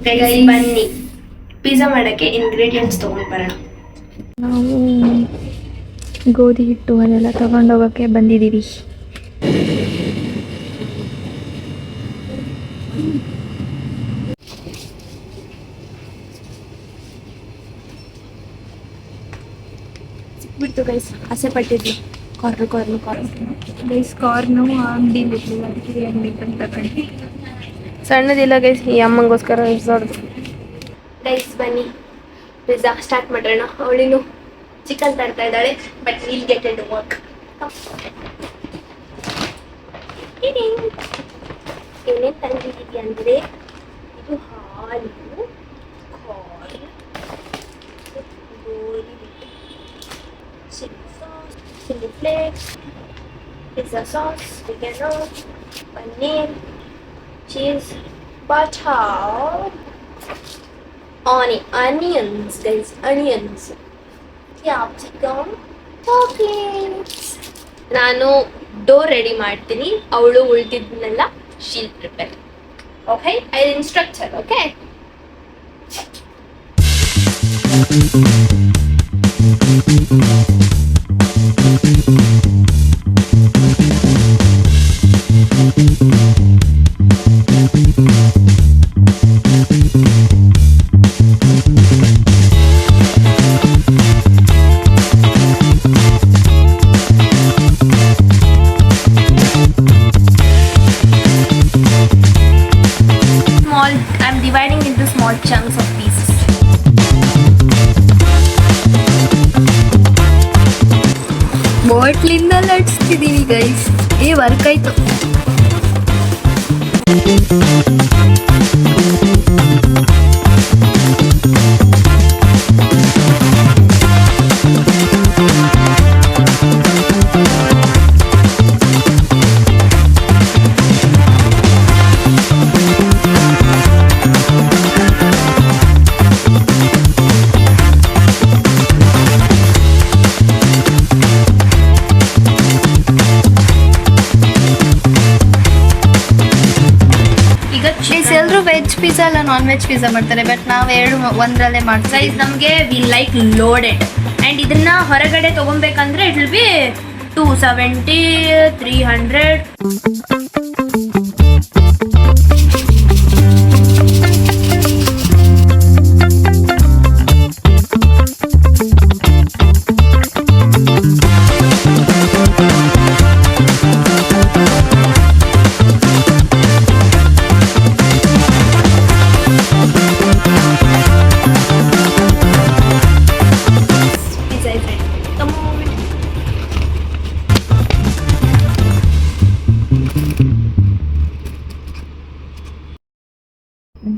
ಬನ್ನಿ ಪಿಜ್ಜಾ ಮಾಡೋಕ್ಕೆ ಇಂಗ್ರೀಡಿಯೆಂಟ್ಸ್ ತೊಗೊಂಡು ಬರೋಣ. ನಾವು ಗೋಧಿ ಹಿಟ್ಟು ಅದೆಲ್ಲ ತಗೊಂಡೋಗೋಕ್ಕೆ ಬಂದಿದ್ದೀವಿ. ಸಿಕ್ಬಿಡ್ತು ಗೈಸ್, ಆಸೆ ಪಟ್ಟಿದ್ವಿ ಕಾರ್ನು ಗೈಸ್ ಕಾರ್ನು ಅಂಗಡಿ ಬಿಟ್ಟಿಲ್ಲ, ಅದಕ್ಕೆ ಅಂಗಡಿ ತಗೊಂಡು. ಸಣ್ಣದಿಲ್ಲ ಗೈಸ್, ಈ ಅಮ್ಮಂಗೋಸ್ಕರ ಇರ್ಸೋದು. ಗೈಸ್ ಬನ್ನಿ ಪಿಜ್ಜಾ ಸ್ಟಾರ್ಟ್ ಮಾಡೋಣ. ಅವಳಿನ್ನು ಚಿಕನ್ ತರ್ತಾ ಇದ್ದಾಳೆ, but will get it work. ಏನೇನು ತಂದಿದ್ದೀವಿ ಅಂದರೆ ಇದು ಹಾಲು, ಕಾರ್ನ್, ಗೋಧಿ ಹಿಟ್ಟು, chilli sauce, chilli flakes, pizza sauce, ವೆಗೆನೋ, paneer, cheese, butter, onions guys, onions, capsicum, chocolates. ನಾನು ಡೋ ರೆಡಿ ಮಾಡ್ತೀನಿ, ಅವಳು ಉಳಿದಿದ್ದನ್ನೆಲ್ಲ she'll prepare. Okay, I instruct her. Okay, I'm dividing into small chunks of pieces. ಬಾಟ್ಲಿಂದ ಲಟ್ಸ್ತಿದ್ದೀವಿ ಗೈಸ್. ವರ್ಕ್ ಆಯ್ತು. ಎಲ್ಲರೂ veg pizza ಅಲ್ಲ ನಾನ್ ವೆಜ್ ಪಿಜ್ಜಾ ಮಾಡ್ತಾರೆ, ಬಟ್ ನಾವು ಒಂದರಲ್ಲೇ ಮಾಡ್ತೀವಿ. ಗೈಸ್ ನಮಗೆ ವಿ ಲೈಕ್ ಲೋಡೆಡ್, ಆ್ಯಂಡ್ ಇದನ್ನ ಹೊರಗಡೆ ತೊಗೊಬೇಕಂದ್ರೆ it will be 270, 300.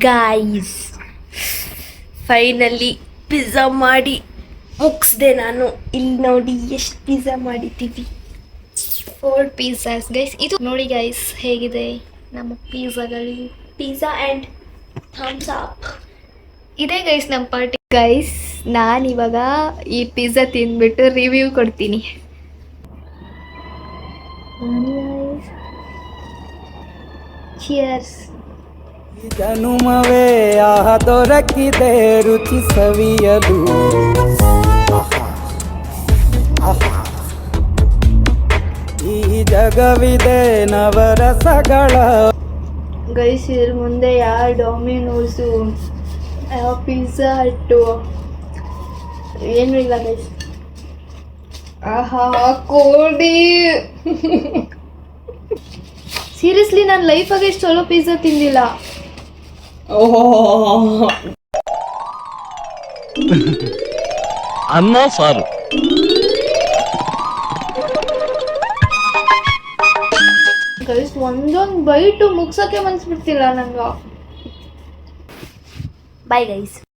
Guys finally pizza ಮಾಡಿ ಮುಗಿಸ್ದೆ ನಾನು. ಇಲ್ಲಿ ನೋಡಿ ಎಷ್ಟು ಪಿಜ್ಜಾ ಮಾಡಿದ್ದೀವಿ, 4 ಪಿಜ್ಜಾಸ್ ಗೈಸ್. ಇದು ನೋಡಿ ಗೈಸ್ ಹೇಗಿದೆ ನಮ್ಮ ಪಿಜ್ಜಾಗಳು. Pizza and thumbs up. ಇದೇ ಗೈಸ್ ನಮ್ಮ ಪಾರ್ಟಿ. ಗೈಸ್ ನಾನಿವಾಗ ಈ ಪಿಜ್ಜಾ ತಿಂದ್ಬಿಟ್ಟು ರಿವ್ಯೂ ಕೊಡ್ತೀನಿ. ಚಿಯರ್ಸ್. ಜನುಮವೇ ಆಹ ದೊರಕಿದೆ ರುಚಿ ಸವಿಯಲು. ಈ ಜಗವಿದೆ ನವರಸಗಳ. ಗೈಸ್ ಇದ್ರ ಮುಂದೆ ಯಾವ ಡೊಮಿನೋಸು, ಯಾವ ಪಿಜ್ಜಾ ಹಟ್ಟು ಏನೂ ಇಲ್ಲ ಗೈಸ್. ಆಹಾ ಕೋಡಿ. ಸೀರಿಯಸ್ಲಿ ನನ್ನ ಲೈಫಾಗೆ ಇಷ್ಟು ಚಲೋ ಪಿಜ್ಜಾ ತಿಂದಿಲ್ಲ. ಅನ್ನ ಸಾರು. ಗೈಸ್ ಒಂದೊಂದು ಬೈಟು ಮುಗ್ಸೋಕೆ ಮನ್ಸ್ಬಿಡ್ತಿಲ್ಲ ನಂಗೆ. Bye guys.